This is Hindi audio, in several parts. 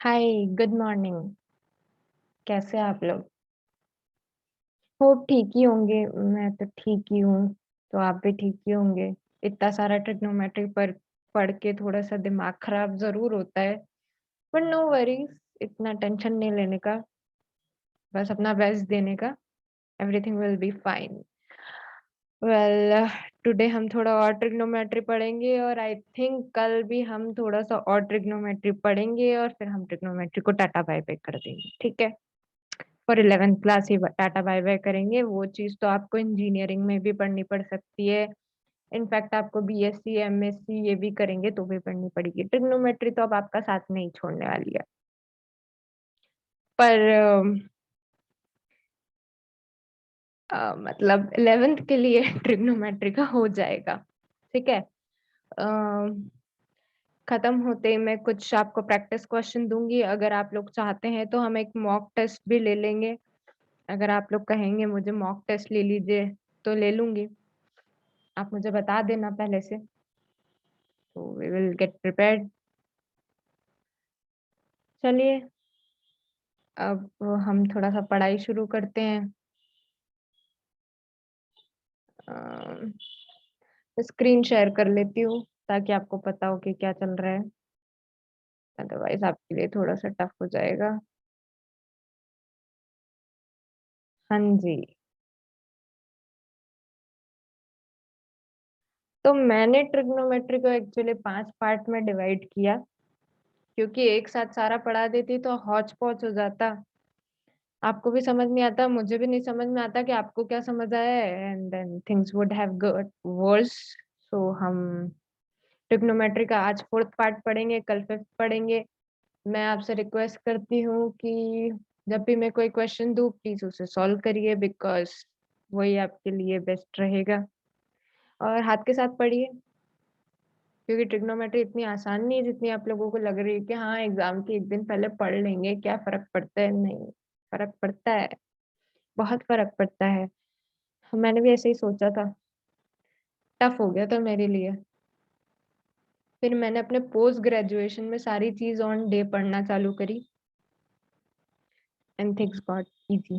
हाय, गुड मॉर्निंग। कैसे हैं आप लोग? होप ठीक ही होंगे। मैं तो ठीक ही हूँ। तो आप भी ठीक ही होंगे। इतना सारा ट्रिग्नोमेट्री पर पढ़ के थोड़ा सा दिमाग खराब जरूर होता है, पर नो वरीज। इतना टेंशन नहीं लेने का, बस अपना बेस्ट देने का। Everything will be fine. Well, today हम थोड़ा और ट्रिग्नोमेट्री पढ़ेंगे, और आई थिंक कल भी हम थोड़ा सा और ट्रिग्नोमेट्री पढ़ेंगे, और फिर हम ट्रिग्नोमेट्री को टाटा बाय बाय कर देंगे, ठीक है? और 11th क्लास ही टाटा बाय बाय करेंगे। वो चीज तो आपको इंजीनियरिंग में भी पढ़नी पड़ सकती है। इनफैक्ट आपको बीएससी एमएससी ये भी करेंगे तो भी पढ़नी पड़ेगी। ट्रिग्नोमेट्री तो अब आपका साथ नहीं छोड़ने वाली है। पर मतलब 11th के लिए ट्रिग्नोमेट्री का हो जाएगा, ठीक है? खत्म होते ही मैं कुछ आपको प्रैक्टिस क्वेश्चन दूंगी। अगर आप लोग चाहते हैं तो हम एक मॉक टेस्ट भी ले लेंगे। अगर आप लोग कहेंगे मुझे मॉक टेस्ट ले लीजिए तो ले लूंगी। आप मुझे बता देना पहले से, तो वी विल गेट प्रिपेयर्ड। चलिए, अब हम थोड़ा सा पढ़ाई शुरू करते हैं। स्क्रीन शेयर कर लेती हूँ ताकि आपको पता हो कि क्या चल रहा है। अदरवाइज आपके लिए थोड़ा सा टफ हो जाएगा। हाँ जी। तो मैंने ट्रिग्नोमेट्री को एक्चुअली 5 पार्ट में डिवाइड किया, क्योंकि एक साथ सारा पढ़ा देती तो हौच पौच हो जाता। आपको भी समझ नहीं आता, मुझे भी नहीं समझ में आता कि आपको क्या समझ आया है, and then things would have got worse. So हम ट्रिग्नोमेट्री का आज 4th पार्ट पढ़ेंगे, कल 5th पढ़ेंगे। मैं आपसे रिक्वेस्ट करती हूँ कि जब भी मैं कोई क्वेश्चन दूँ प्लीज उसे सॉल्व करिए, बिकॉज वही आपके लिए बेस्ट रहेगा। और हाथ के साथ पढ़िए, क्योंकि ट्रिग्नोमेट्री इतनी आसान नहीं है जितनी आप लोगों को लग रही है कि हाँ एग्जाम के एक दिन पहले पढ़ लेंगे, क्या फर्क पड़ता है। नहीं, फर्क पड़ता है, बहुत फर्क पड़ता है। मैंने भी ऐसे ही सोचा था, टफ हो गया था मेरे लिए। फिर मैंने अपने पोस्ट ग्रेजुएशन में सारी चीज ऑन डे पढ़ना चालू करी, एंड थिंग्स गॉट इजी।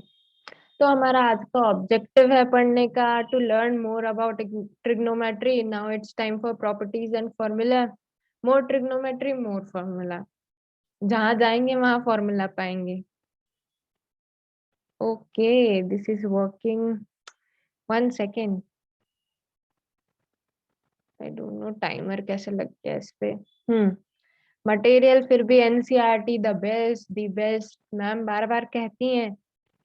तो हमारा आज का ऑब्जेक्टिव है पढ़ने का, to learn more about trigonometry. Now it's time for properties and formula. More trigonometry more formula. जहां जाएंगे वहां फॉर्मूला पाएंगे। Okay, this is working. 1 second. I don't know timer कैसे लग गया इस पे। मटेरियल फिर भी NCERT the best, the best. Ma'am बार बार कहती हैं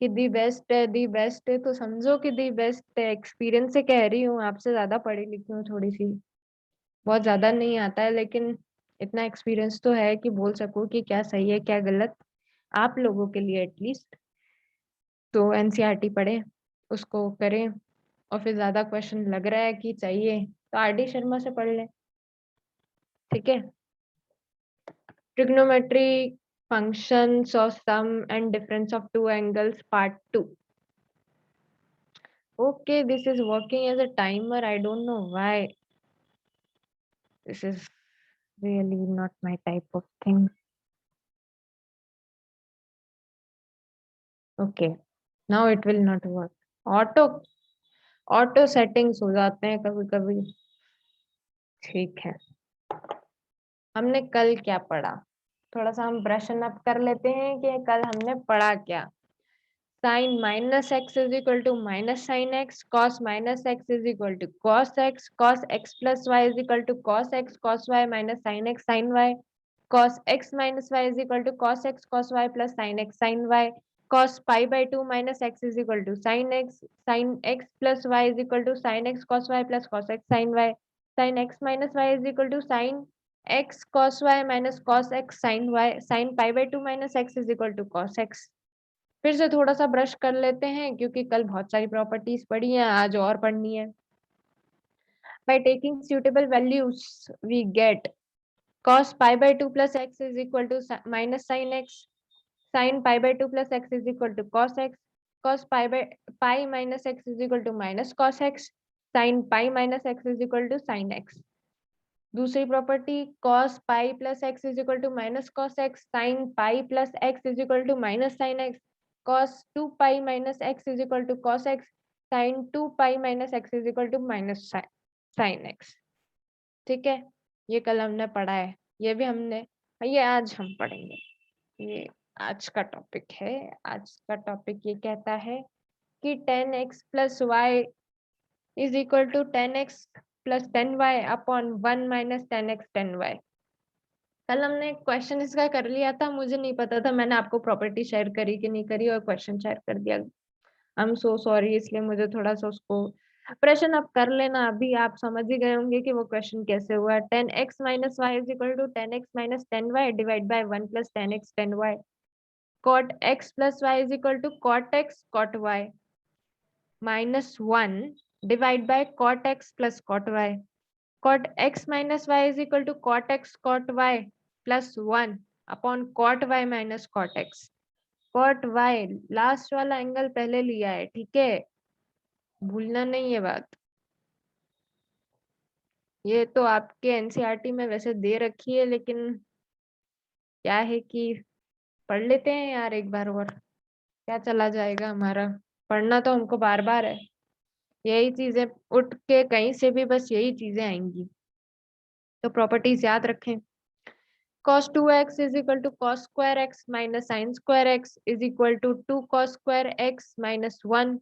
कि दी बेस्ट है, दी बेस्ट है, तो समझो कि दी बेस्ट है। एक्सपीरियंस से कह रही हूँ, आपसे ज्यादा पढ़ी लिखी हूँ थोड़ी सी। बहुत ज्यादा नहीं आता है, लेकिन इतना एक्सपीरियंस तो है कि बोल सकूं कि क्या सही है क्या गलत, आप लोगों के लिए एटलीस्ट। तो एनसीईआरटी पढ़े, उसको करें, और फिर ज्यादा क्वेश्चन लग रहा है कि चाहिए तो आरडी शर्मा से पढ़ लें, ठीक है? Trigonometry, functions of sum and difference of two angles, part 2. Okay, this is working as a timer. I don't know why. This is really not my type of thing. Okay, now it will not work. Auto auto settings हो जाते हैं कभी कभी। ठीक है, हमने कल क्या पढ़ा? थोड़ा सा हम ब्रशन अप कर लेते हैं कि कल हमने पढ़ा क्या। Sin minus x is equal to minus sin x, cos minus x is equal to cos x plus y is equal to cos x, cos y minus sin y, cos x minus y is equal to cos x, cos y plus sin x, sin y, cos pi by 2 minus x is equal to sin x plus y is equal to sin x, cos y plus cos x, sin x minus y is equal to sin x, cos y minus cos x, sin y, sin pi by 2 minus x is equal to cos x। फिर से थोड़ा सा ब्रश कर लेते हैं, क्योंकि कल बहुत सारी प्रॉपर्टीज पढ़ी हैं, आज और पढ़नी है। By taking suitable values we get cos pi by 2 plus x is equal to minus sin x, sin pi by 2 plus x is equal to cos x, cos pi minus x is equal to minus cos x, sin pi minus x is equal to sin x। दूसरी property cos pi plus x is equal to minus cos x, sine pi plus x is equal to minus sine x, cos 2 pi minus x is equal to cos x, sine 2 pi minus x is equal to minus sine x. ठीक है, ये कल हमने पढ़ा है, ये भी हमने, ये आज हम पढ़ेंगे। ये आज का टॉपिक है। आज का टॉपिक ये कहता है कि 10x plus y is equal to 10x plus 10y upon 1 minus 10x 10y। कल हमने क्वेश्चन इसका कर लिया था, मुझे नहीं पता था, मैंने आपको प्रॉपर्टी शेयर करी कि नहीं करी और क्वेश्चन शेयर कर दिया। आई एम सो सॉरी, इसलिए मुझे थोड़ा सा उसको प्रश्न आप कर लेना। अभी आप समझ ही गए होंगे कि वो क्वेश्चन कैसे हुआ। 10x minus y is equal to 10x minus 10y divide by 1 plus 10x 10y। cot x plus y is equal to cot x cot y minus 1 divide by cot x plus cot y. Cot x minus y is equal to cot x cot y plus 1 upon cot y minus cot x. Cot y last वाला एंगल पहले लिया है, ठीक है, भूलना नहीं है बात। ये तो आपके एनसीईआरटी में वैसे दे रखी है, लेकिन क्या है कि पढ़ लेते हैं यार एक बार और, क्या चला जाएगा हमारा, पढ़ना तो हमको बार बार है। यही चीजें उठ के कहीं से भी बस यही चीजें आएंगी, तो प्रॉपर्टीज याद रखें। cos 2x is equal to cos square x minus sin square x is equal to 2 cos square x minus 1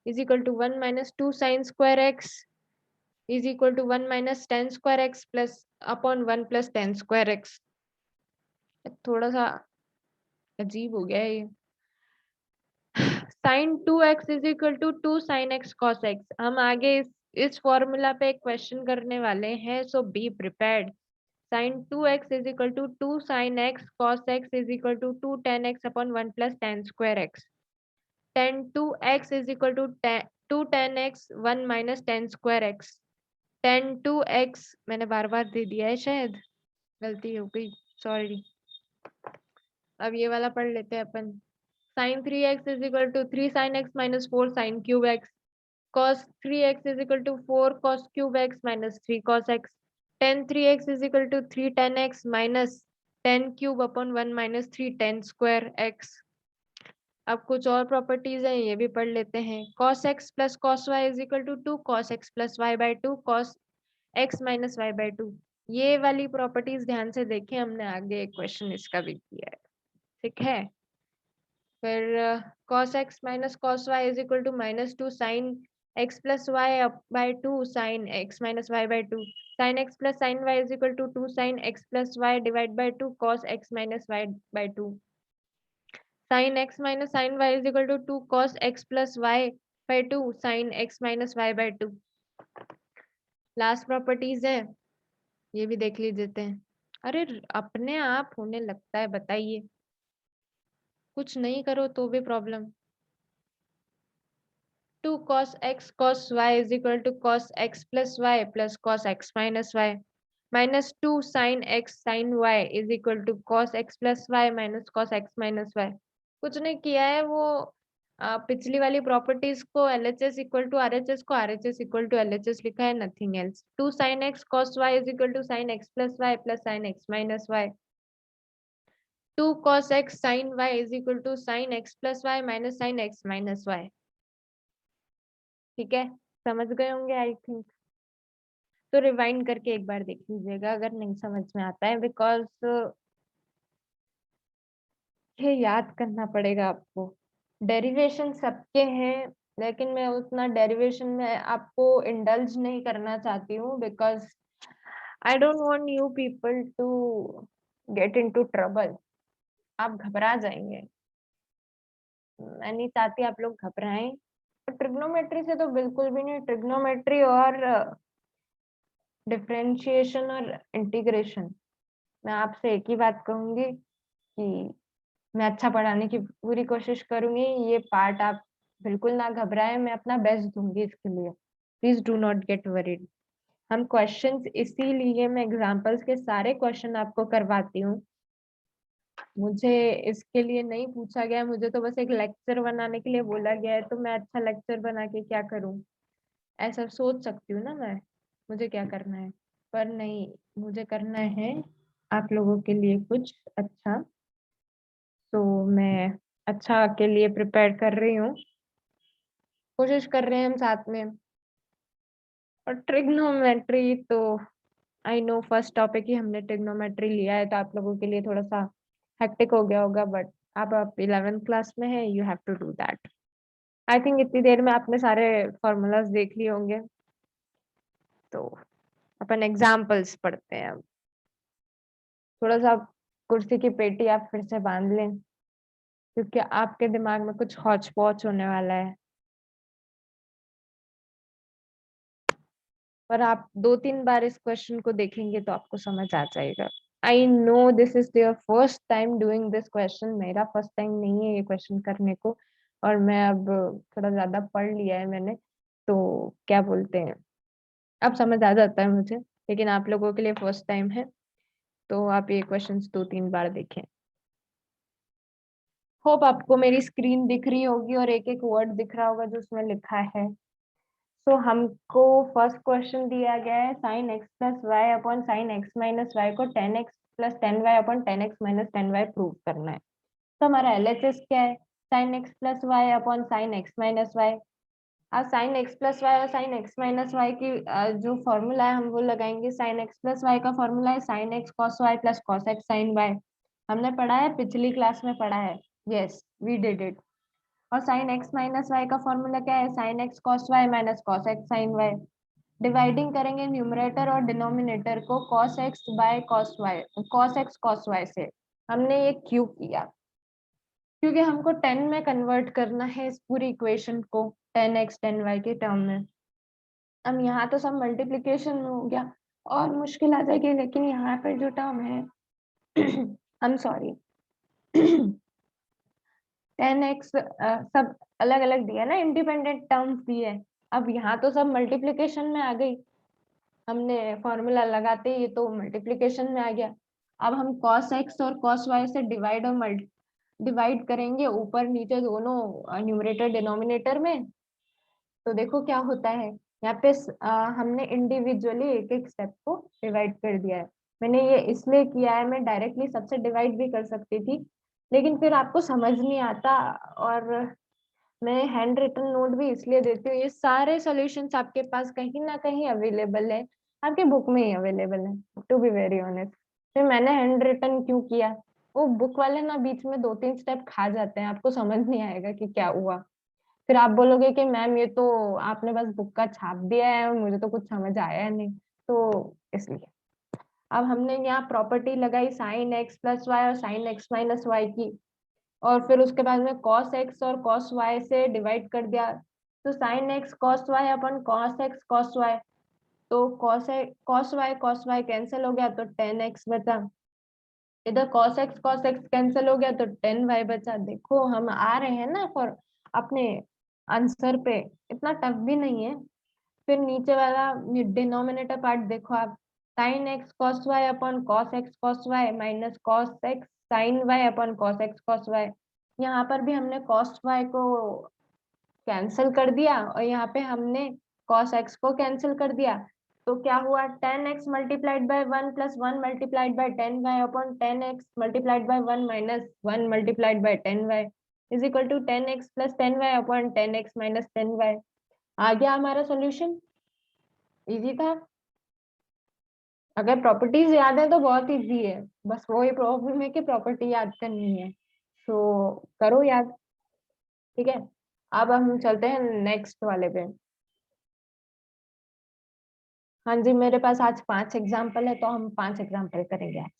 is equal to 1 minus 2 sin square x is equal to 1 minus tan square x plus upon 1 plus tan square x। थोड़ा सा अजीब हो गया है ये। sin 2x is equal to 2 sin x cos x। हम आगे इस फॉर्मूला पे एक क्वेश्चन करने वाले हैं, so be prepared. sin 2x is equal to 2 sin x cos x is equal to 2 tan x upon 1 plus tan square x। tan 2x is equal to 2 tan x 1 minus tan square x। tan 2x मैंने बार बार दे दिया है, शायद गलती हो गई, सॉरी। अब ये वाला पढ़ लेते हैं अपन। sin 3x is equal to 3 sin x minus 4 sin cube x। cos 3x is equal to 4 cos cube x minus 3 cos x। tan 3x is equal to 3 tan x minus tan cube upon 1 minus 3 tan square x। अब कुछ और प्रॉपर्टीज हैं, ये भी पढ़ लेते हैं। cos x plus cos y is equal to 2 cos x plus y by 2 cos x minus y by 2। ये वाली प्रॉपर्टीज ध्यान से देखें, हमने आगे एक क्वेश्चन इसका भी किया है, ठीक है। फिर cos x minus cos y is equal to minus 2 sin x plus y up by 2 sin x minus y by 2। sin x plus sin y is equal to 2 sin x plus y divided by 2 cos x minus y by 2। sin x minus sin y is equal to 2 cos x plus y by 2 sin x minus y by 2। Last properties है, ये भी देख लीजिए हैं। अरे अपने आप होने लगता है, बताइए, कुछ नहीं करो तो भी problem. 2 cos x cos y is equal to cos x plus y plus cos x minus y minus 2 sin x sin y is equal to cos x plus y minus cos x minus y। कुछ नहीं किया है, वो पिछली वाली प्रॉपर्टीज को LHS इक्वल टू RHS को RHS इक्वल टू LHS लिखा है, nothing else. 2 sin x cos y is equal to sin x plus y plus sin x minus y। 2 cos x sin y is equal to sin x plus y minus sin x minus y। ठीक है, समझ गए होंगे आई थिंक। तो रिवाइंड करके एक बार देख लीजिएगा अगर नहीं समझ में आता है, बिकॉज ये याद करना पड़ेगा आपको। डेरिवेशन सबके हैं, लेकिन मैं उतना डेरिवेशन में आपको इंडल्ज नहीं करना चाहती हूँ, because I don't want you people to get into trouble. आप घबरा जाएंगे, मैं नहीं चाहती आप लोग घबराएं। ट्रिग्नोमेट्री से तो बिल्कुल भी नहीं। ट्रिग्नोमेट्री और डिफरेंशिएशन और इंटीग्रेशन, मैं आपसे एक ही बात कहूंगी कि मैं अच्छा पढ़ाने की पूरी कोशिश करूंगी। ये पार्ट आप बिल्कुल ना घबराएं, मैं अपना बेस्ट दूंगी इसके लिए, please do not get worried. हम क्वेश्चंस इसीलिए मैं एग्जांपल्स के सारे क्वेश्चन आपको करवाती हूँ। मुझे इसके लिए नहीं पूछा गया, मुझे तो बस एक लेक्चर बनाने के लिए बोला गया है, तो मैं अच्छा लेक्चर बना के क्या करूँ, ऐसा सोच सकती हूँ ना मैं, मुझे क्या करना है। पर नहीं, मुझे करना है आप लोगों के लिए कुछ अच्छा, तो मैं अच्छा के लिए प्रिपेयर कर रही हूँ, कोशिश कर रहे हैं हम साथ में। और ट्रिग्नोमेट्री तो आई नो फर्स्ट टॉपिक ही हमने ट्रिग्नोमेट्री लिया है, तो आप लोगों के लिए थोड़ा सा हेक्टिक हो गया होगा, बट अब आप 11th क्लास में है, you have to do that. I think इतनी देर में आपने सारे फॉर्मूलाज देख लिए होंगे, तो अपन एग्जाम्पल्स पढ़ते हैं अब। थोड़ा सा कुर्सी की पेटी आप फिर से बांध लें, क्योंकि आपके दिमाग में कुछ हौच पौच होने वाला है, पर आप 2-3 बार इस क्वेश्चन को देखेंगे तो आपको समझ आ जाएगा। I know this is your first time doing this question, मेरा फर्स्ट टाइम नहीं है ये क्वेश्चन करने को, और मैं अब थोड़ा ज्यादा पढ़ लिया है मैंने, तो क्या बोलते हैं, अब समझ आ जाता है मुझे, लेकिन आप लोगों के लिए फर्स्ट टाइम है, तो आप ये क्वेश्चंस 2-3 बार देखें। होप आपको मेरी स्क्रीन दिख रही होगी और एक एक वर्ड दिख रहा होगा जो उसमें लिखा है। तो हमको फर्स्ट क्वेश्चन दिया गया है sine x plus y upon sine x minus y को 10x plus 10y upon 10x minus 10y prove करना है। तो हमारा एलएचएस क्या है, sine x plus y upon sine x minus y. अब साइन एक्स प्लस वाई और साइन एक्स माइनस वाई की जो फॉर्मूला है हम वो लगाएंगे। साइन एक्स प्लस वाई का फॉर्मूला है sine x cos y plus cos x sine y. हमने पढ़ा है, पिछली क्लास में पढ़ा है, यस वी डिड इट। और साइन एक्स माइनस वाई का फॉर्मूला क्या है, sine x cos Y minus cos x sine y. Dividing करेंगे न्यूमरेटर और डिनोमिनेटर को cos x by cos y, cos x cos y से। हमने ये क्यों किया, क्योंकि हमको 10 में कन्वर्ट करना है इस पूरी इक्वेशन को 10x 10y के टर्म में। अब यहाँ तो सब मल्टीप्लिकेशन में हो गया और मुश्किल आ जाएगी, लेकिन यहाँ पर जो टर्म है आई एम सॉरी 10x सब अलग अलग दिया ना, इंडिपेंडेंट टर्म्स दिए। अब यहाँ तो सब मल्टीप्लिकेशन में आ गई, हमने फॉर्मूला लगाते ही तो मल्टीप्लिकेशन में आ गया। अब हम cos x और cos y से डिवाइड और डिवाइड करेंगे ऊपर नीचे दोनों न्यूमरेटर डिनोमिनेटर में, तो देखो क्या होता है। यहाँ पे हमने इंडिविजुअली एक एक स्टेप को डिवाइड कर दिया है। मैंने ये इसलिए किया है, मैं डायरेक्टली सबसे डिवाइड भी कर सकती थी, लेकिन फिर आपको समझ नहीं आता, और मैं हैंड रिटन नोट भी इसलिए देती हूँ। ये सारे सॉल्यूशंस आपके पास कहीं ना कहीं अवेलेबल है, आपके बुक में ही अवेलेबल है, टू बी वेरी ऑनेस्ट। फिर मैंने हैंड रिटन क्यों किया, वो बुक वाले ना बीच में 2-3 स्टेप खा जाते हैं, आपको समझ नहीं आएगा कि क्या हुआ। फिर आप बोलोगे कि मैम ये तो आपने बस बुक का छाप दिया है और मुझे तो कुछ समझ आया नहीं, तो इसलिए अब हमने यहाँ प्रॉपर्टी लगाई साइन एक्स प्लस वाई और साइन एक्स माइनस वाई की, और फिर उसके बाद में cos x और cos y से डिवाइड कर दिया, तो sin x cos y अपन cos x cos y, तो cos y कैंसिल हो गया तो 10x बचा, इधर cos x कैंसिल हो गया तो 10y बचा। देखो हम आ रहे हैं ना फॉर अपने आंसर पे, इतना टफ भी नहीं है। फिर नीचे वाला डिनोमिनेटर पार्ट देखो आप, sin x cos y upon cos x cos y minus cos x sin y upon cos x cos y। यहाँ पर भी हमने cos y को कैंसिल कर दिया और यहाँ पे हमने cos x को कैंसिल कर दिया, तो क्या हुआ 10x multiplied by 1 plus 1 multiplied by 10y upon 10x multiplied by 1 minus 1 multiplied by 10y is equal to 10x plus 10y upon 10x minus 10y। आ गया हमारा सॉल्यूशन, इजी था। अगर प्रॉपर्टीज याद है तो बहुत इजी है, बस वही प्रॉब्लम है कि प्रॉपर्टी याद करनी है, तो करो याद, ठीक है। अब हम चलते हैं नेक्स्ट वाले पे। हाँ जी, मेरे पास आज 5 एग्जाम्पल है, तो हम 5 एग्जाम्पल करेंगे आज।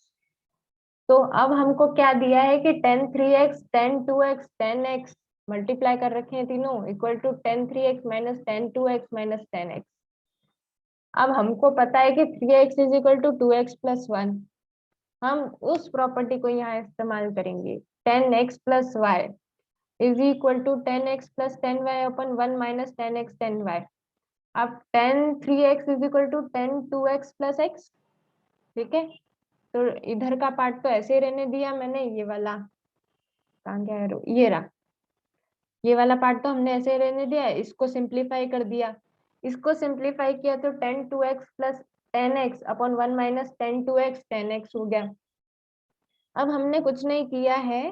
तो अब हमको क्या दिया है कि 10 3x 10 2x 10x मल्टीप्लाई कर रखे हैं तीनों, equal to 10 3x minus 10 2x minus 10x। अब हमको पता है कि 3x is equal to 2x plus 1, हम उस प्रॉपर्टी को यहाँ इस्तेमाल करेंगे। 10x plus y is equal to 10x plus 10y upon 1 minus 10x 10y। अब 10 3x is equal to 10 2x plus x, ठीक है। तो इधर का पार्ट तो ऐसे ही रहने दिया मैंने, ये वाला कहाँ गया है, ये रहा, ये वाला पार्ट तो हमने ऐसे ही रहने दिया, इसको सिंप्लीफाई कर दिया। इसको सिंप्लीफाई किया तो 10 2x plus 10x upon 1 minus 10 2x 10x हो गया। अब हमने कुछ नहीं किया है,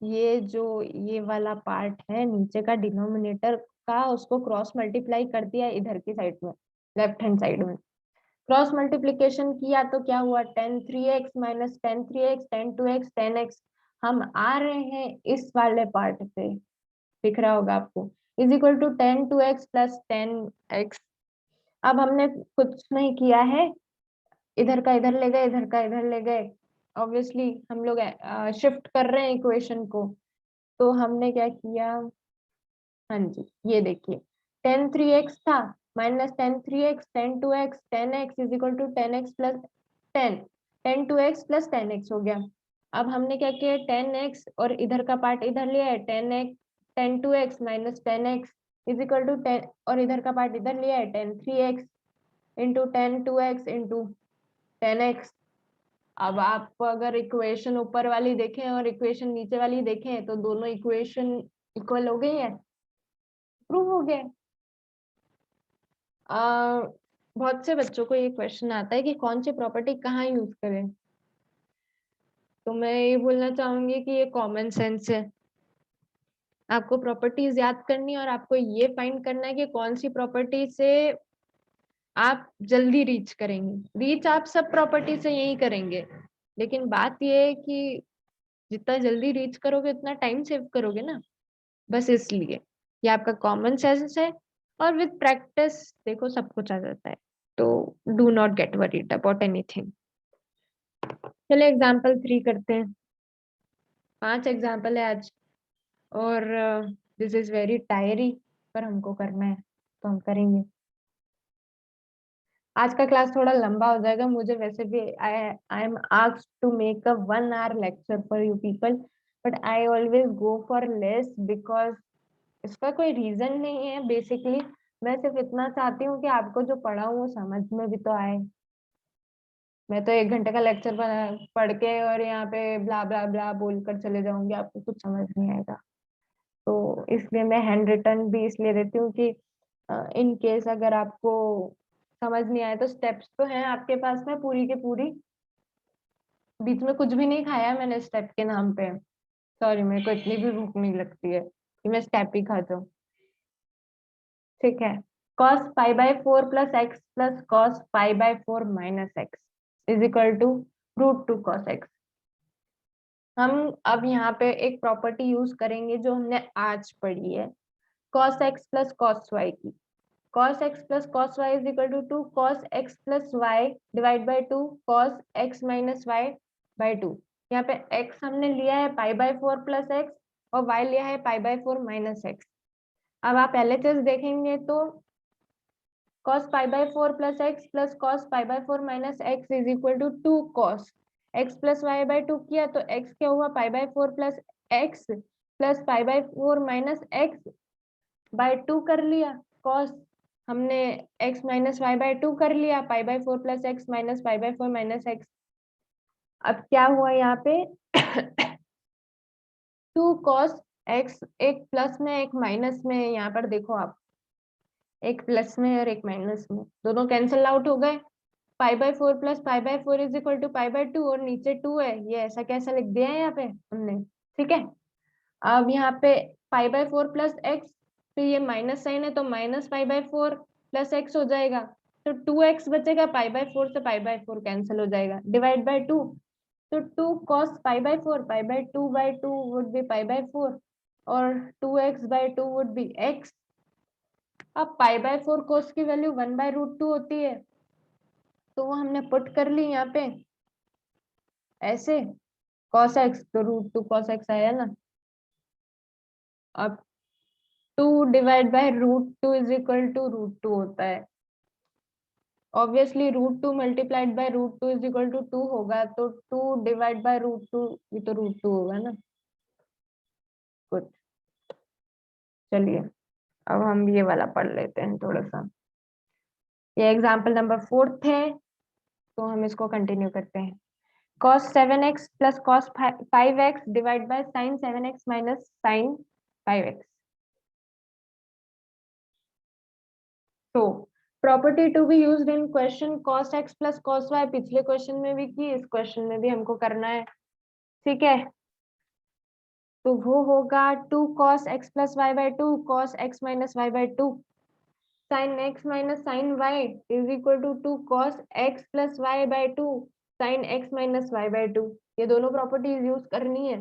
ये जो ये वाला पार्ट है नीचे का डिनोमिनेटर का, उसको क्रॉस मल्टीप्लाई कर दिया इधर की साइड में, लेफ्ट हैंड साइड में। क्रॉस मल्टीप्लीकेशन किया तो क्या हुआ, 10 3x minus 10 3x 10 2x 10x। हम आ रहे हैं इस वाले पार्ट पे, दिख रहा होगा आपको, is equal to 10 2x plus 10x। अब हमने कुछ नहीं किया है, इधर का इधर ले गए, इधर का इधर ले गए। ऑब्वियसली हम लोग शिफ्ट कर रहे हैं इक्वेशन को, तो हमने क्या किया, हाँ जी ये देखिए 10 3x था minus 10 3x 10 2x 10x is equal to 10x plus 10 10 2x plus 10x हो गया। अब हमने क्या किया, 10x और इधर का पार्ट इधर लिया है, 10 2x minus 10x is equal to 10, और इधर का पार्ट इधर लिया है 10 3x into 10 2x into 10x। अब आप अगर इक्वेशन ऊपर वाली देखें और इक्वेशन नीचे वाली देखें तो दोनों इक्वेशन इक्वल हो गई है, प्रूव हो गया। बहुत से बच्चों को ये क्वेश्चन आता है कि कौन सी प्रॉपर्टी कहाँ यूज करें, तो मैं ये बोलना चाहूंगी कि ये कॉमन सेंस है। आपको प्रॉपर्टीज याद करनी है और आपको ये फाइंड करना है कि कौन सी प्रॉपर्टी से आप जल्दी रीच करेंगे। रीच आप सब प्रॉपर्टी से यही करेंगे, लेकिन बात ये है कि जितना जल्दी रीच करोगे उतना टाइम सेव करोगे ना, बस इसलिए ये आपका कॉमन सेंस है। और विद प्रैक्टिस देखो सब कुछ आ जाता है, तो do not get worried about anything. चलिए एग्जाम्पल 3 करते हैं। 5 एग्जाम्पल है आज, और दिस इज वेरी टायरी, पर हमको करना है तो हम करेंगे। आज का क्लास थोड़ा लंबा हो जाएगा, मुझे वैसे भी I am asked to make a 1 hour lecture for you people, but I always go for less because इसका कोई रीजन नहीं है। बेसिकली मैं सिर्फ इतना चाहती हूँ कि आपको जो पढ़ा हूँ वो समझ में भी तो आए। मैं तो 1 घंटे का लेक्चर पढ़ के और यहाँ पे ब्ला ब्ला ब्ला बोलकर चले जाऊंगी, आपको कुछ समझ नहीं आएगा। तो इसलिए मैं हैंड रिटन भी इसलिए देती हूँ कि इन केस अगर आपको समझ नहीं आए तो स्टेप्स तो हैं आपके पास में पूरी की पूरी। बीच में कुछ भी नहीं खाया मैंने स्टेप के नाम पे। सॉरी, मेरे को इतनी भी भूख नहीं लगती है कि मैं स्टेप ही खा जाऊँ। ठीक है, cos pi by 4 plus x plus cos pi by 4 minus x is equal to √2 cos x। हम अब यहाँ पे एक प्रॉपर्टी यूज करेंगे जो हमने आज पढ़ी है, cos x plus cos y की। cos x plus cos y is equal to 2 cos x plus y divide by 2 cos x minus y by 2। यहाँ पे x हमने लिया है पाई बाय 4 प्लस एक्स और y लिया है पाई बाय 4 माइनस एक्स। अब आप LHS देखेंगे तो cos pi by 4 plus x plus cos pi by 4 minus x is equal to 2 cos x plus y by 2 किया तो x क्या हुआ, pi by 4 plus x plus pi by 4 minus x by 2 कर लिया। cos हमने x माइनस वाई बाय 2 कर लिया, पाई by 4 plus x minus pi by 4 minus x. अब क्या हुआ यहाँ पे 2 cos x, एक प्लस में एक माइनस में, यहाँ पर देखो आप, एक प्लस में और एक माइनस में, दोनों कैंसिल आउट हो गए। Pi by 4 plus pi by 4 is equal to pi by 2 और नीचे 2 है, ये ऐसा कैसा लिख दिया है यहाँ पे हमने। ठीक है, अब यहाँ पे पाई बाय 4 प्लस एक्स, तो ये माइनस साइन है तो minus pi by 4 plus x हो जाएगा, तो 2x बचेगा, पाई बाय 4 से पाई बाय 4 कैंसिल हो जाएगा, डिवाइड बाय 2, तो 2 cos pi by 4 pi by 2 would be pi by 4 और 2x by 2 would be x। अब पाई बाय 4 cos की वैल्यू 1/√2 होती है, तो वो हमने पुट कर ली यहाँ पे ऐसे, cos x तो √2 cos x आया ना। अब 2 divide by √2 is equal to √2 होता है। Obviously √2 multiplied by √2 is equal to 2 होगा, तो 2 डिवाइड बाय √2 ये तो √2 होगा ना। गुड, चलिए अब हम ये वाला पढ़ लेते हैं थोड़ा सा। ये एग्जाम्पल नंबर 4 है, तो हम इसको कंटिन्यू करते हैं। cos 7x plus cos 5x divide by sin 7x minus sin 5x। तो property to be used in question cos x plus cos y, पिछले क्वेश्चन में भी की, इस क्वेश्चन में भी हमको करना है, ठीक है। तो वो होगा 2 cos x plus y by two cos x minus y by two sin x minus sin y is equal to 2 cos x plus y by two sin x minus y by two. ये दोनों प्रॉपर्टीज यूज करनी है,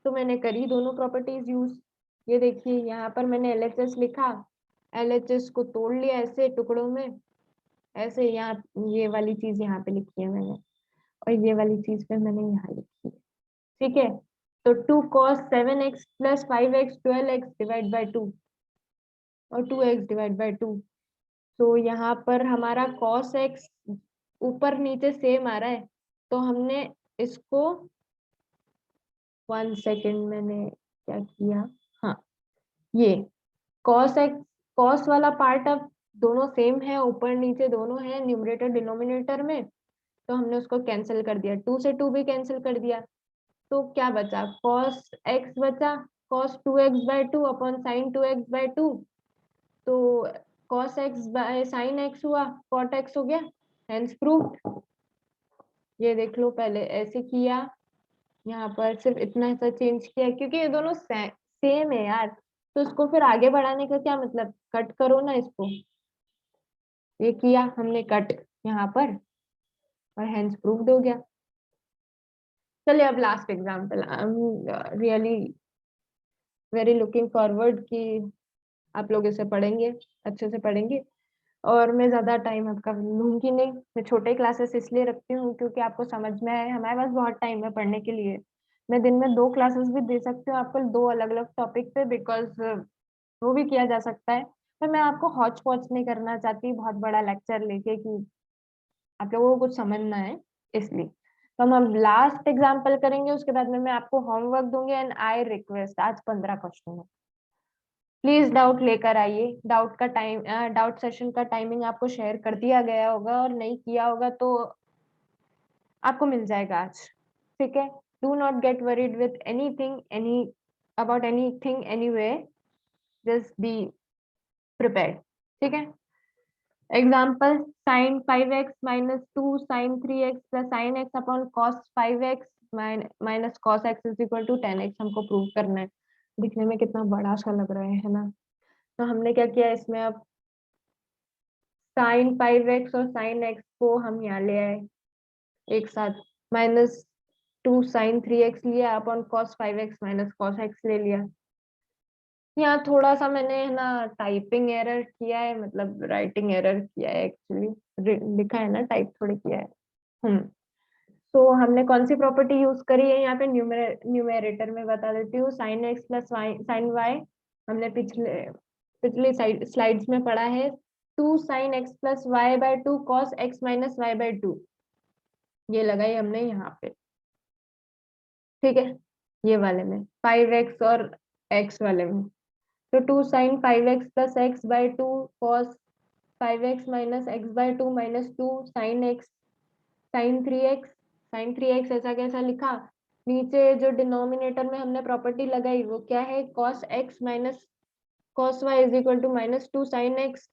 तो मैंने करी दोनों प्रॉपर्टीज यूज। ये देखिए यहाँ पर मैंने LHS लिखा, LHS को तोड़ लिया ऐसे टुकड़ों में, ऐसे यहाँ ये वाली चीज यहाँ पे लिखी है मैंने, और ये वाली चीज पे मैंने यहाँ लिखी है, ठीक है। तो 2 cos 7x plus 5x 12x divide by 2 और 2x डिवाइड बाई 2। तो यहाँ पर हमारा cos x ऊपर नीचे सेम आ रहा है, तो हमने इसको 1 सेकेंड मैंने क्या किया, हाँ ये cos x cos वाला पार्ट अब दोनों सेम है, ऊपर नीचे दोनों है न्यूमरेटर डिनोमिनेटर में, तो हमने उसको कैंसिल कर दिया, 2 से 2 भी कैंसिल कर दिया, तो क्या बचा cos x बचा, cos 2x by two upon sine 2x by two, तो cos x by sin x हुआ, cot x हो गया, हेंस प्रूव्ड। ये देख लो, पहले ऐसे किया, यहाँ पर सिर्फ इतना सा चेंज किया क्योंकि ये दोनों सेम है यार, तो इसको फिर आगे बढ़ाने का क्या मतलब, कट करो ना इसको, ये किया हमने कट यहाँ पर, और हेंस प्रूव्ड हो गया। चलिए अब last example, I am really very looking forward कि आप लोग इसे पढ़ेंगे, अच्छे से पढ़ेंगे, और मैं ज्यादा टाइम आपका लूंगी नहीं। मैं छोटे क्लासेस इसलिए रखती हूँ क्योंकि आपको समझ में आए, हमारे पास बहुत टाइम है पढ़ने के लिए। मैं दिन में 2 क्लासेस भी दे सकती हूँ आपको, 2 अलग अलग टॉपिक पे, बिकॉज वो भी किया जा सकता है, पर मैं आपको हॉच पॉच नहीं करना चाहती बहुत बड़ा लेक्चर लेके कि आप लोगों को कुछ समझ ना आए, इसलिए। तो हम अब लास्ट एग्जाम्पल करेंगे, उसके बाद में मैं आपको होमवर्क दूंगी, एंड आई रिक्वेस्ट आज 15 क्वेश्चन है, प्लीज डाउट लेकर आइए। डाउट का टाइम, डाउट सेशन का टाइमिंग आपको शेयर कर दिया गया होगा, और नहीं किया होगा तो आपको मिल जाएगा आज, ठीक है। Do not get worried with anything, any about anything anyway, just be prepared, ठीक है। Example, sine 5x minus 2 sine 3x plus साइन x upon cos 5x minus cos x is equal to 10x हमको प्रूव करना है। दिखने में कितना बड़ा सा लग रहा है ना। तो हमने क्या किया इसमें, अब साइन 5x और साइन x को हम यहाँ ले आए एक साथ, माइनस 2 साइन 3x लिया upon cos 5x minus cos x ले लिया। यहाँ थोड़ा सा मैंने है ना टाइपिंग एरर किया है, मतलब राइटिंग एरर किया है एक्चुअली, लिखा है ना टाइप थोड़ी किया है। तो हमने कौन सी प्रॉपर्टी यूज करी है यहाँ पे, न्यूमेरेटर में बता देती हूँ, sine x plus sine y, हमने पिछले पिछले स्लाइड्स में पढ़ा है, 2 sine x plus y by two cos x minus y by two, ये लगाई हमने यहाँ पे, ठीक है। ये वाले में 5x और x वाले में, तो 2 sine 5x plus x by two cos 5x minus x by two minus 2 sine x sine three x ऐसा कैसा लिखा, नीचे जो डिनोमिनेटर में हमने प्रॉपर्टी लगाई वो क्या है, cos x minus cos y is equal to minus 2 sine x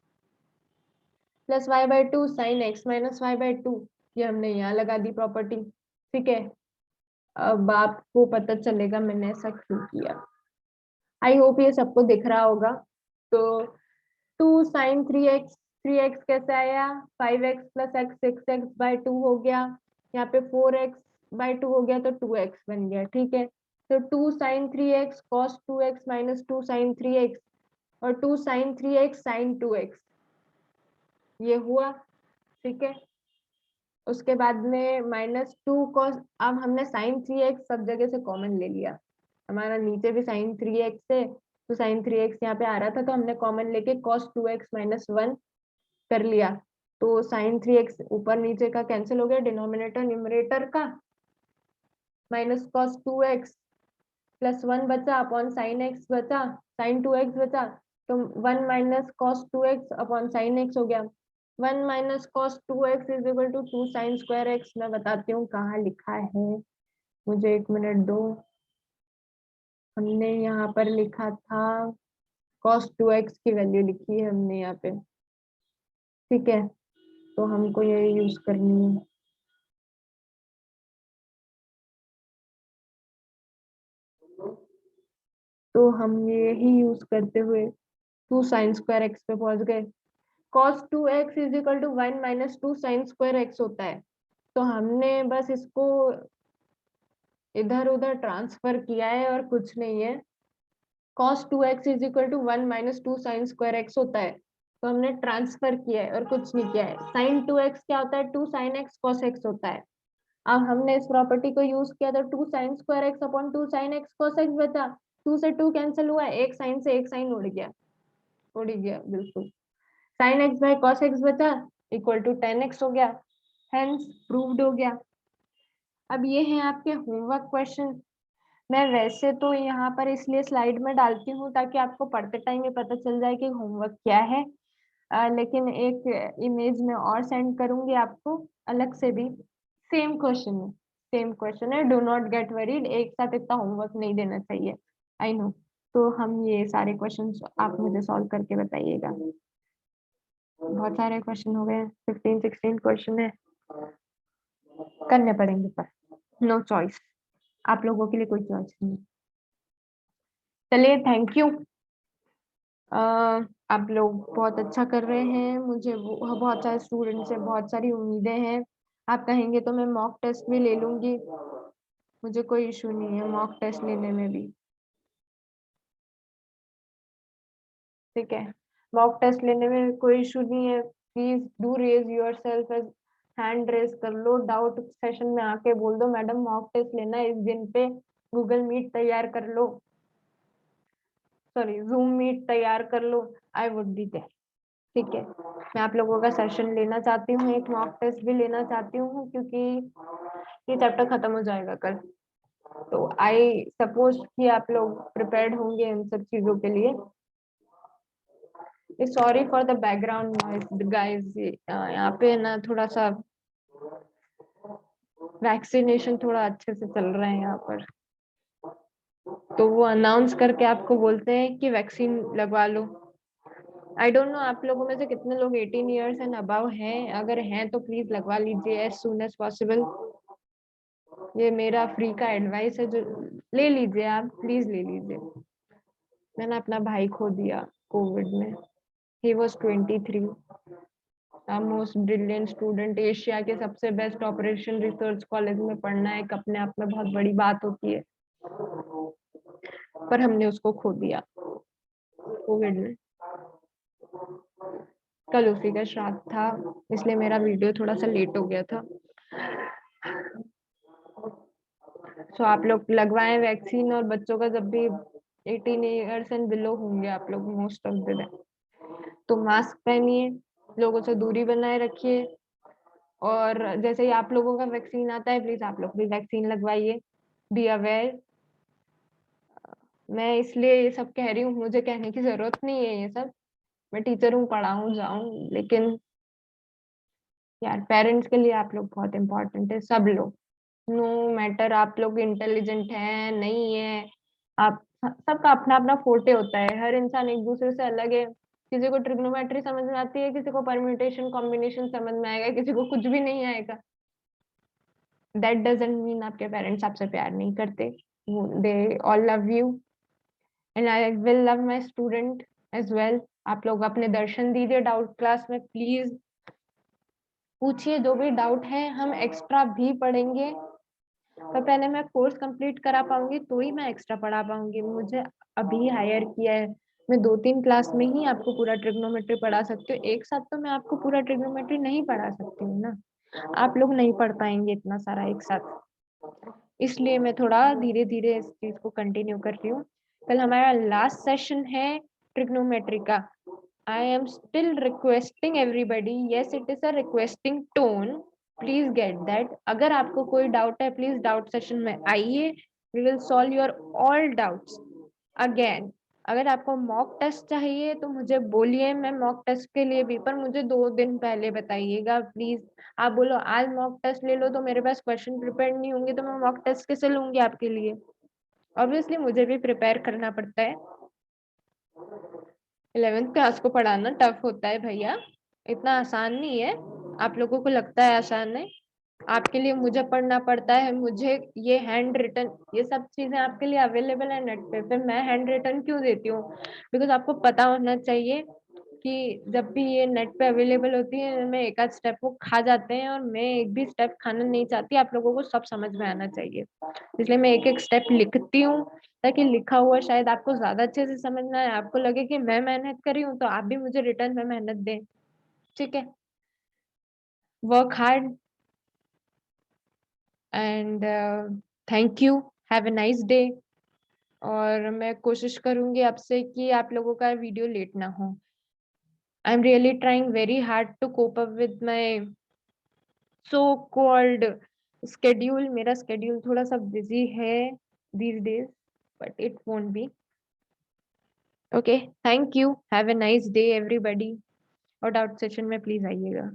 plus y by two sine x minus y by two, ये हमने यहाँ लगा दी प्रॉपर्टी, ठीक है। अब आपको पता चलेगा मैंने ऐसा क्यों किया, आई होप ये सबको दिख रहा होगा। तो 2 साइन 3x कैसे आया, 5x plus x 6x by two हो गया, यहाँ पे 4x बाई टू हो गया, तो 2x बन गया, ठीक है। तो 2 sine 3x cos 2x minus 2 sine 3x, और 2 साइन 3x साइन 2x, ये हुआ, ठीक है। उसके बाद में माइनस 2 कॉस, अब हमने साइन 3x सब जगह से कॉमन ले लिया, हमारा नीचे भी साइन 3x है, तो साइन 3x यहाँ पे आ रहा था, तो हमने कॉमन लेके cos 2x माइनस 1 कर लिया, तो साइन 3x ऊपर नीचे का कैंसिल हो गया, डिनोमिनेटर न्यूमरेटर का, माइनस cos 2x प्लस 1 बचा अपॉन साइन x बचा, साइन 2x बचा, तो 1 minus cos 2x upon sine x हो गया, 1 minus cos 2x is equal to 2 sine square x। मैं बताती हूँ कहाँ लिखा है, मुझे 1 मिनट दो, हमने यहाँ पर लिखा था cos 2x की वैल्यू लिखी है हमने यहाँ पे, ठीक है, तो हमको ये यूज करनी है। तो हम यही यूज करते हुए 2 sin² x पे पहुंच गए। cos 2x is equal to 1 - 2 sin² x होता है। तो हमने बस इसको इधर उधर ट्रांसफर किया है और कुछ नहीं है। cos 2x is equal to 1 - 2 sin² x होता है। तो हमने ट्रांसफर किया है और कुछ नहीं किया है। sin 2x क्या होता है? 2 sin x cos x होता है। अब हमने इस प्रॉपर्टी को यूज किया तो 2 sin² x upon 2 sin x cos x बचा। 2 से 2 कैंसिल हुआ, एक साइन से एक साइन उड़ ही गया बिल्कुल। sin x/cos x बचा इक्वल टू tan x हो गया। हेंस प्रूव्ड हो गया। अब ये है आपके होमवर्क क्वेश्चन। मैं वैसे तो यहाँ पर इसलिए स्लाइड में डालती हूँ ताकि आपको पढ़ते टाइम ये पता चल जाए कि होमवर्क क्या है। लेकिन एक इमेज में और सेंड करूंगी आपको अलग से भी। सेम क्वेश्चन है, डू नॉट गेट वरीड, एक साथ इतना होमवर्क नहीं देना चाहिए। I know. तो हम ये सारे क्वेश्चन आप मुझे सॉल्व करके बताइएगा। बहुत सारे क्वेश्चन हो गए, 15-16 क्वेश्चन है, करने पड़ेंगे पर नो चॉइस। आप लोगों के लिए कोई चॉइस नहीं। चलिए, थैंक यू। आप लोग बहुत अच्छा कर रहे हैं। मुझे बहुत सारे स्टूडेंट से बहुत सारी उम्मीदें हैं। आप कहेंगे तो मैं मॉक टेस्ट भी ले लूंगी, मुझे कोई इशू नहीं है मॉक टेस्ट लेने में भी। ठीक है, मॉक टेस्ट लेने में कोई इशू नहीं है। Please do raise your self as, hand raise कर लो, डाउट सेशन में आके बोल दो मैडम मॉक टेस्ट लेना है इस दिन पे, गूगल मीट तैयार कर लो, सॉरी जूम मीट तैयार कर लो। I would be there. ठीक है, मैं आप लोगों का सेशन लेना चाहती हूँ, एक मॉक टेस्ट भी लेना चाहती हूँ क्योंकि ये चैप्टर खत्म हो जाएगा कल। तो आई सपोज कि आप लोग प्रिपेयर्ड होंगे इन सब चीजों के लिए। Sorry for the background noise guys, यहाँ पे ना थोड़ा सा वैक्सीनेशन थोड़ा अच्छे से चल रहा है यहाँ पर। तो वो अनाउंस करके आपको बोलते हैं कि वैक्सीन लगवा लो। आई डोंट नो आप लोगों में से कितने लोग 18 ईयर्स एंड अबव हैं। अगर हैं तो प्लीज लगवा लीजिए एज सून एज पॉसिबल। ये मेरा फ्री का एडवाइस है, जो ले लीजिए आप, प्लीज ले लीजिए। मैंने अपना भाई खो दिया कोविड में। He was 23, most brilliant student. Asia के सबसे बेस्ट ऑपरेशन रिसर्च कॉलेज में पढ़ना एक अपने आप में बहुत बड़ी बात होती है, पर हमने उसको खो दिया कोविड में। कल उसी का श्राद्ध था, इसलिए मेरा वीडियो थोड़ा सा लेट हो गया था। सो आप लोग लगवाएं वैक्सीन, और बच्चों का जब भी 18 ईयर्स एंड बिलो होंगे आप लोग मोस्ट ऑफ द टाइम, तो मास्क पहनिए, लोगों से दूरी बनाए रखिए। और जैसे ही आप लोगों का वैक्सीन आता है प्लीज आप लोग भी वैक्सीन लगवाइए। Be aware. मैं इसलिए ये सब कह रही हूँ, मुझे कहने की जरूरत नहीं है ये सब, मैं टीचर हूँ, पढ़ाऊँ जाऊं, लेकिन यार पेरेंट्स के लिए आप लोग बहुत इंपॉर्टेंट है, सब लोग। नो मैटर आप लोग इंटेलिजेंट हैं नहीं है, आप सबका अपना अपना फोटे होता है, हर इंसान एक दूसरे से अलग है। किसी को ट्रिग्नोमेट्री समझ में आती है, किसी को परम्यूटेशन कॉम्बिनेशन समझ में आएगा, किसी को कुछ भी नहीं आएगा। दैट डजंट मीन आपके पेरेंट्स आपसे प्यार नहीं करते। They all love you and I will love my student as well. आप लोग अपने दर्शन दीजिए डाउट क्लास में, प्लीज पूछिए जो भी डाउट है, हम एक्स्ट्रा भी पढ़ेंगे। पर पहले मैं कोर्स कंप्लीट करा पाऊंगी तो ही मैं एक्स्ट्रा पढ़ा पाऊंगी। मुझे अभी हायर किया है, मैं 2-3 क्लास में ही आपको पूरा ट्रिग्नोमेट्री पढ़ा सकती हूँ, एक साथ तो मैं आपको पूरा ट्रिग्नोमेट्री नहीं पढ़ा सकती हूँ ना। आप लोग नहीं पढ़ पाएंगे इतना सारा एक साथ, इसलिए मैं थोड़ा धीरे धीरे इस चीज को कंटिन्यू कर रही हूँ। कल हमारा लास्ट सेशन है ट्रिग्नोमेट्री का। I am still requesting everybody, yes it is a requesting tone, please get that. अगर आपको कोई डाउट है प्लीज डाउट सेशन में आइए, we will solve your all doubts again. अगर आपको मॉक टेस्ट चाहिए तो मुझे बोलिए, मैं मॉक टेस्ट के लिए भी, पर मुझे 2 दिन पहले बताइएगा प्लीज। आप बोलो आज मॉक टेस्ट ले लो तो मेरे पास क्वेश्चन प्रिपेयर नहीं होंगे तो मैं मॉक टेस्ट कैसे लूंगी आपके लिए। ऑब्वियसली मुझे भी प्रिपेयर करना पड़ता है, 11th क्लास को पढ़ाना टफ होता है भैया, इतना आसान नहीं है, आप लोगों को लगता है आसान है, आपके लिए मुझे पढ़ना पड़ता है, मुझे ये हैंड रिटन, ये सब चीजें आपके लिए अवेलेबल है नेट पे, फिर मैं हैंड रिटन क्यों देती हूँ? बिकॉज आपको पता होना चाहिए कि जब भी ये नेट पे अवेलेबल होती है, मैं एक आध स्टेप वो खा जाते हैं, और मैं एक भी स्टेप खाना नहीं चाहती, आप लोगों को सब समझ में आना चाहिए, इसलिए मैं एक एक स्टेप लिखती हूँ, ताकि लिखा हुआ शायद आपको ज्यादा अच्छे से समझ में आए, आपको लगे कि मैं मेहनत करी हूँ, तो आप भी मुझे रिटर्न में मेहनत दें। ठीक है, work hard and thank you, have a nice day. और मैं कोशिश करूंगी आपसे कि आप लोगों का वीडियो लेट ना हो। I am really trying very hard to cope up with my so called schedule. मेरा स्केड्यूल थोड़ा सा बिजी है these days, but it won't be. Okay, thank you, have a nice day everybody, और डाउट सेशन में प्लीज आइएगा।